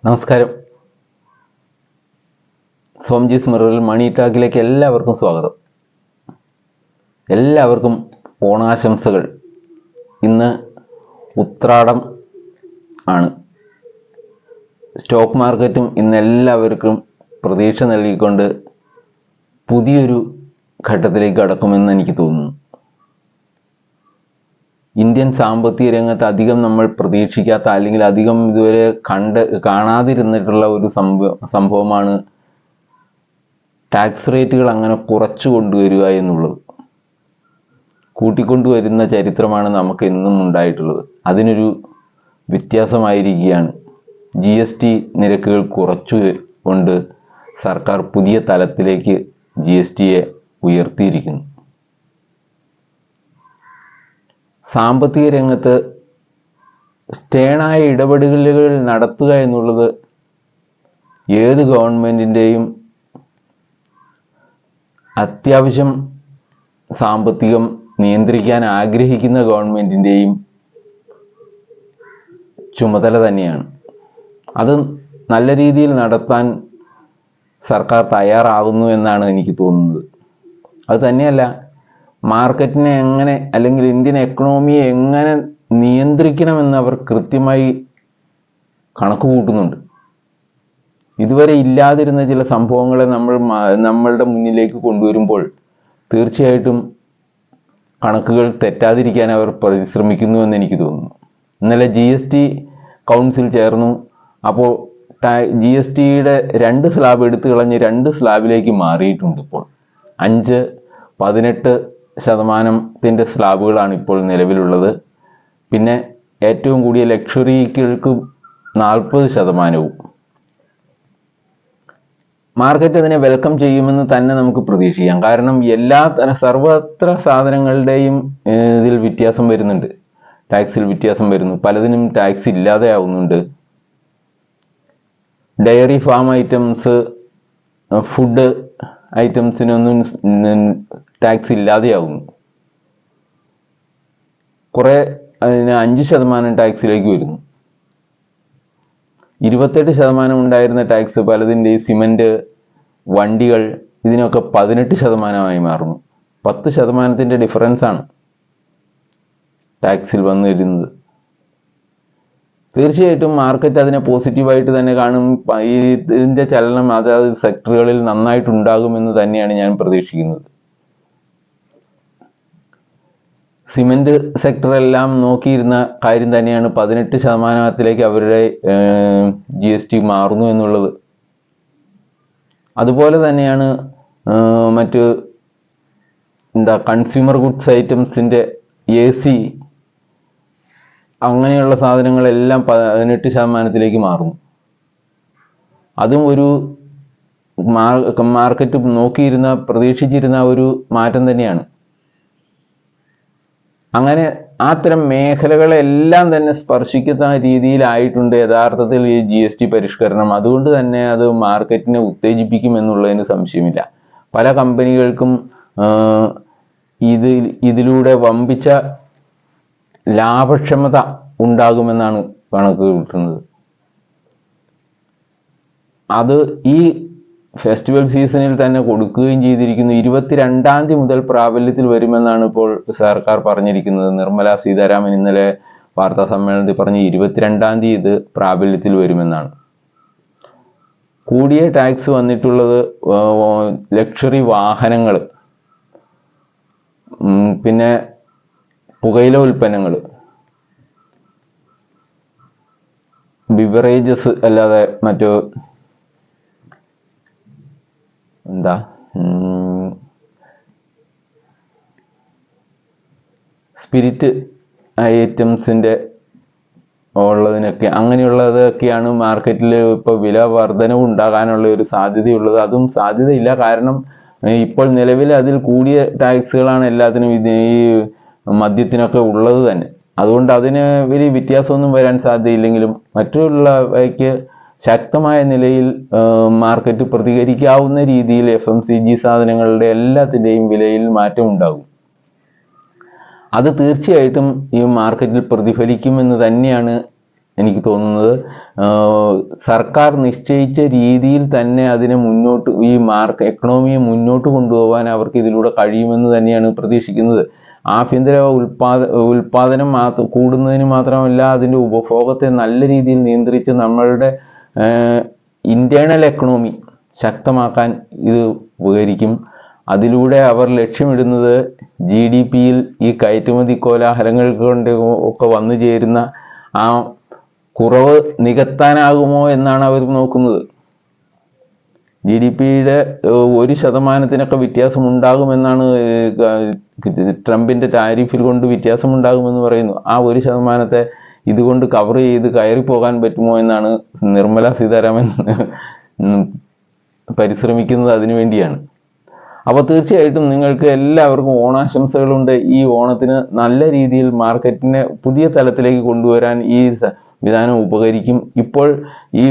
നമസ്കാരം. സോംജീസ് മിററിൽ മണി ടാക്കിലേക്ക് എല്ലാവർക്കും സ്വാഗതം. എല്ലാവർക്കും ഓണാശംസകൾ. ഇന്ന് ഉത്രാടം ആണ്. സ്റ്റോക്ക് മാർക്കറ്റും ഇന്ന് എല്ലാവർക്കും പ്രതീക്ഷ നൽകിക്കൊണ്ട് പുതിയൊരു ഘട്ടത്തിലേക്ക് കടക്കുമെന്ന് എനിക്ക് തോന്നുന്നു. ഇന്ത്യൻ സാമ്പത്തിക രംഗത്ത് അധികം നമ്മൾ പ്രതീക്ഷിക്കാത്ത, അല്ലെങ്കിൽ അധികം ഇതുവരെ കാണാതിരുന്നിട്ടുള്ള ഒരു സംഭവമാണ് ടാക്സ് റേറ്റുകൾ അങ്ങനെ കുറച്ചു കൊണ്ടുവരിക എന്നുള്ളത്. കൂട്ടിക്കൊണ്ടുവരുന്ന ചരിത്രമാണ് നമുക്ക് എന്നും ഉണ്ടായിട്ടുള്ളത്. അതിനൊരു വ്യത്യാസമായിരിക്കുകയാണ് GST നിരക്കുകൾ കുറച്ചു കൊണ്ട് സർക്കാർ പുതിയ തലത്തിലേക്ക് GSTയെ ഉയർത്തിയിരിക്കുന്നു. സാമ്പത്തിക രംഗത്ത് സ്റ്റേണായ ഇടപെടലുകൾ നടത്തുക എന്നുള്ളത് ഏത് ഗവൺമെൻറ്റിൻ്റെയും അത്യാവശ്യം സാമ്പത്തികം നിയന്ത്രിക്കാൻ ആഗ്രഹിക്കുന്ന ഗവൺമെൻറ്റിൻ്റെയും ചുമതല തന്നെയാണ്. അത് നല്ല രീതിയിൽ നടത്താൻ സർക്കാർ തയ്യാറാകുന്നു എന്നാണ് എനിക്ക് തോന്നുന്നത്. അത് തന്നെയല്ല, മാർക്കറ്റിനെ എങ്ങനെ, അല്ലെങ്കിൽ ഇന്ത്യൻ എക്കണോമിയെ എങ്ങനെ നിയന്ത്രിക്കണമെന്ന് അവർ കൃത്യമായി കണക്ക് കൂട്ടുന്നുണ്ട്. ഇതുവരെ ഇല്ലാതിരുന്ന ചില സംഭവങ്ങളെ നമ്മളുടെ മുന്നിലേക്ക് കൊണ്ടുവരുമ്പോൾ തീർച്ചയായിട്ടും കണക്കുകൾ തെറ്റാതിരിക്കാൻ അവർ പരിശ്രമിക്കുന്നുവെന്ന് എനിക്ക് തോന്നുന്നു. ഇന്നലെ GST കൗൺസിൽ ചേർന്നു. അപ്പോൾ GSTയുടെ 2 സ്ലാബ് എടുത്തു കളഞ്ഞ് 2 സ്ലാബിലേക്ക് മാറിയിട്ടുണ്ട്. ഇപ്പോൾ 5-18% സ്ലാബുകളാണ് ഇപ്പോൾ നിലവിലുള്ളത്. പിന്നെ ഏറ്റവും കൂടിയ ലക്ഷറികൾക്ക് 40%. മാർക്കറ്റ് അതിനെ വെൽക്കം ചെയ്യുമെന്ന് തന്നെ നമുക്ക് പ്രതീക്ഷിക്കാം. കാരണം സർവത്ര സാധനങ്ങളുടെയും ഇതിൽ വ്യത്യാസം വരുന്നുണ്ട്. ടാക്സിൽ വ്യത്യാസം വരുന്നു. പലതിനും ടാക്സ് ഇല്ലാതെ ആവുന്നുണ്ട്. ഡയറി ഫാം ഐറ്റംസ്, ഫുഡ് ഐറ്റംസിനൊന്നും ടാക്സ് ഇല്ലാതെയാവുന്നു. കുറെ അതിന് 5% ടാക്സിലേക്ക് വരുന്നു. 28% ഉണ്ടായിരുന്ന ടാക്സ് പലതിൻ്റെ സിമൻറ്റ്, വണ്ടികൾ, ഇതിനൊക്കെ 18% മാറുന്നു. 10% ഡിഫറൻസാണ് ടാക്സിൽ വന്നിരുന്നത്. തീർച്ചയായിട്ടും മാർക്കറ്റ് അതിനെ പോസിറ്റീവായിട്ട് തന്നെ കാണും. ഇതിൻ്റെ ചലനം അതായത് സെക്ടറുകളിൽ നന്നായിട്ടുണ്ടാകുമെന്ന് തന്നെയാണ് ഞാൻ പ്രതീക്ഷിക്കുന്നത്. സിമൻറ്റ് സെക്ടറെല്ലാം നോക്കിയിരുന്ന കാര്യം തന്നെയാണ് 18%ത്തിലേക്ക് അവരുടെ GST മാറുന്നു എന്നുള്ളത്. അതുപോലെ തന്നെയാണ് മറ്റ് കൺസ്യൂമർ ഗുഡ്സ് ഐറ്റംസിൻ്റെ AC അങ്ങനെയുള്ള സാധനങ്ങളെല്ലാം 18%ത്തിലേക്ക് മാറുന്നു. അതും ഒരു മാർക്കറ്റ് പ്രതീക്ഷിച്ചിരുന്ന ഒരു മാറ്റം തന്നെയാണ്. അങ്ങനെ അത്തരം മേഖലകളെല്ലാം തന്നെ സ്പർശിക്കുന്ന രീതിയിലായിട്ടുണ്ട് യഥാർത്ഥത്തിൽ ഈ GST പരിഷ്കരണം. അതുകൊണ്ട് തന്നെ അത് മാർക്കറ്റിനെ ഉത്തേജിപ്പിക്കുമെന്നുള്ളതിന് സംശയമില്ല. പല കമ്പനികൾക്കും ഇതിലൂടെ വമ്പിച്ച ലാഭക്ഷമത ഉണ്ടാകുമെന്നാണ് കണക്ക് കിട്ടുന്നത്. അത് ഈ ഫെസ്റ്റിവൽ സീസണിൽ തന്നെ കൊടുക്കുകയും ചെയ്തിരിക്കുന്നു. 22-ാം തീയതി മുതൽ പ്രാബല്യത്തിൽ വരുമെന്നാണ് ഇപ്പോൾ സർക്കാർ പറഞ്ഞിരിക്കുന്നത്. നിർമ്മല സീതാരാമൻ ഇന്നലെ വാർത്താ സമ്മേളനത്തിൽ പറഞ്ഞ് 22-ാം തീയതി ഇത് പ്രാബല്യത്തിൽ വരുമെന്നാണ്. കൂടിയ ടാക്സ് വന്നിട്ടുള്ളത് ലക്ഷറി വാഹനങ്ങൾ, പിന്നെ പുകയില ഉൽപ്പന്നങ്ങൾ, ബിവറേജസ് അല്ലാതെ മറ്റു സ്പിരിറ്റ് ഐറ്റംസിൻ്റെ ഉള്ളതിനൊക്കെ, അങ്ങനെയുള്ളതൊക്കെയാണ് മാർക്കറ്റിൽ ഇപ്പോൾ വില വർധനവ് ഉണ്ടാകാനുള്ള ഒരു സാധ്യതയുള്ളത്. അതും സാധ്യതയില്ല. കാരണം ഇപ്പോൾ നിലവിൽ അതിൽ കൂടിയ ടാക്സുകളാണ് എല്ലാത്തിനും ഈ മദ്യത്തിനൊക്കെ ഉള്ളത് തന്നെ. അതുകൊണ്ട് അതിന് വലിയ വ്യത്യാസമൊന്നും വരാൻ സാധ്യതയില്ലെങ്കിലും മറ്റുള്ളവയ്ക്ക് ശക്തമായ നിലയിൽ മാർക്കറ്റ് പ്രതികരിക്കാവുന്ന രീതിയിൽ FMCG സാധനങ്ങളുടെ എല്ലാത്തിൻ്റെയും വിലയിൽ മാറ്റം ഉണ്ടാകും. അത് തീർച്ചയായിട്ടും ഈ മാർക്കറ്റിൽ പ്രതിഫലിക്കുമെന്ന് തന്നെയാണ് എനിക്ക് തോന്നുന്നത്. സർക്കാർ നിശ്ചയിച്ച രീതിയിൽ തന്നെ അതിനെ മുന്നോട്ട് ഈ എക്കണോമിയെ മുന്നോട്ട് കൊണ്ടുപോകാൻ അവർക്ക് ഇതിലൂടെ കഴിയുമെന്ന് തന്നെയാണ് പ്രതീക്ഷിക്കുന്നത്. ആഭ്യന്തര ഉൽപാദനം കൂടുന്നതിന് മാത്രമല്ല, അതിൻ്റെ ഉപഭോഗത്തെ നല്ല രീതിയിൽ നിയന്ത്രിച്ച് നമ്മളുടെ ഇന്റേണൽ എക്കണോമി ശക്തമാക്കാൻ ഇത് ഉപകരിക്കും. അതിലൂടെ അവർ ലക്ഷ്യമിടുന്നത് GDP-യിൽ ഈ കയറ്റുമതി കോലാഹലങ്ങൾ കൊണ്ട് ഒക്കെ വന്നു ചേരുന്ന ആ കുറവ് നികത്താനാകുമോ എന്നാണ് അവർ നോക്കുന്നത്. GDP-യുടെ 1% വ്യത്യാസം ഉണ്ടാകുമെന്നാണ് ട്രംപിന്റെ ടാരിഫിൽ കൊണ്ട് വ്യത്യാസമുണ്ടാകുമെന്ന് പറയുന്നു. ആ 1% ഇതുകൊണ്ട് കവർ ചെയ്ത് കയറിപ്പോകാൻ പറ്റുമോ എന്നാണ് നിർമ്മല സീതാരാമൻ പരിശ്രമിക്കുന്നത്. അതിനു വേണ്ടിയാണ്. അപ്പോൾ തീർച്ചയായിട്ടും നിങ്ങൾക്ക് എല്ലാവർക്കും ഓണാശംസകളുണ്ട്. ഈ ഓണത്തിന് നല്ല രീതിയിൽ മാർക്കറ്റിനെ പുതിയ തലത്തിലേക്ക് കൊണ്ടുവരാൻ ഈ വിധാനം ഉപകരിക്കും. ഇപ്പോൾ ഈ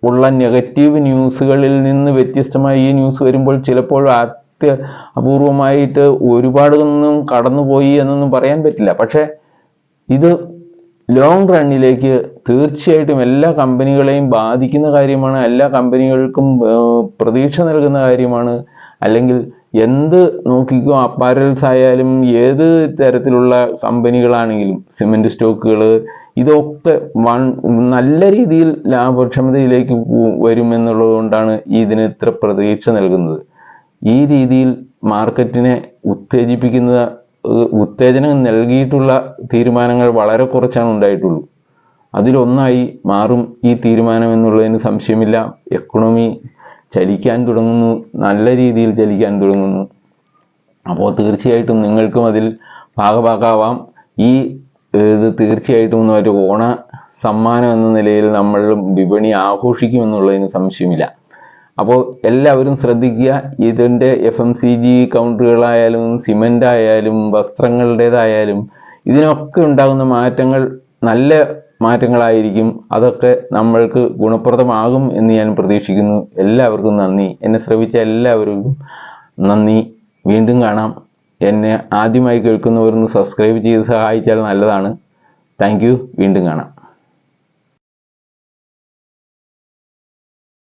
ഉള്ള നെഗറ്റീവ് ന്യൂസുകളിൽ നിന്ന് വ്യത്യസ്തമായി ഈ ന്യൂസ് വരുമ്പോൾ ചിലപ്പോൾ അപൂർവമായിട്ട് ഒരുപാടൊന്നും കടന്നുപോയി എന്നൊന്നും പറയാൻ പറ്റില്ല. പക്ഷേ ഇത് ലോങ് റണ്ണിലേക്ക് തീർച്ചയായിട്ടും എല്ലാ കമ്പനികളെയും ബാധിക്കുന്ന കാര്യമാണ്. എല്ലാ കമ്പനികൾക്കും പ്രതീക്ഷ നൽകുന്ന കാര്യമാണ്. അല്ലെങ്കിൽ എന്ത് നോക്കിക്കോ, അപ്പാരൽസ് ആയാലും ഏത് തരത്തിലുള്ള കമ്പനികളാണെങ്കിലും സിമെന്റ് സ്റ്റോക്കുകൾ ഇതൊക്കെ നല്ല രീതിയിൽ ലാഭക്ഷമതയിലേക്ക് വരുമെന്നുള്ളത് കൊണ്ടാണ് ഇതിന് ഇത്ര പ്രതീക്ഷ നൽകുന്നത്. ഈ രീതിയിൽ മാർക്കറ്റിനെ ഉത്തേജനം നൽകിയിട്ടുള്ള തീരുമാനങ്ങൾ വളരെ കുറച്ചാണ് ഉണ്ടായിട്ടുള്ളൂ. അതിലൊന്നായി മാറും ഈ തീരുമാനം എന്നുള്ളതിന് സംശയമില്ല. എക്കണോമി ചലിക്കാൻ തുടങ്ങുന്നു, നല്ല രീതിയിൽ ചലിക്കാൻ തുടങ്ങുന്നു. അപ്പോൾ തീർച്ചയായിട്ടും നിങ്ങൾക്കും അതിൽ ഭാഗഭാക്കാവാം. ഇത് തീർച്ചയായിട്ടും ഒരു ഓണ സമ്മാനം എന്ന നിലയിൽ നമ്മൾ വിപണി ആഘോഷിക്കുമെന്നുള്ളതിന് സംശയമില്ല. അപ്പോൾ എല്ലാവരും ശ്രദ്ധിക്കുക. ഇതിൻ്റെ FMCG കൗണ്ടറുകളായാലും സിമൻ്റ് ആയാലും വസ്ത്രങ്ങളുടേതായാലും ഇതിനൊക്കെ ഉണ്ടാകുന്ന മാറ്റങ്ങൾ നല്ല മാറ്റങ്ങളായിരിക്കും. അതൊക്കെ നമ്മൾക്ക് ഗുണപ്രദമാകും എന്ന് ഞാൻ പ്രതീക്ഷിക്കുന്നു. എല്ലാവർക്കും നന്ദി. എന്നെ ശ്രവിച്ച എല്ലാവർക്കും നന്ദി. വീണ്ടും കാണാം. എന്നെ ആദ്യമായി കേൾക്കുന്നവരൊന്ന് സബ്സ്ക്രൈബ് ചെയ്ത് സഹായിച്ചാൽ നല്ലതാണ്. Thank you. വീണ്ടും കാണാം.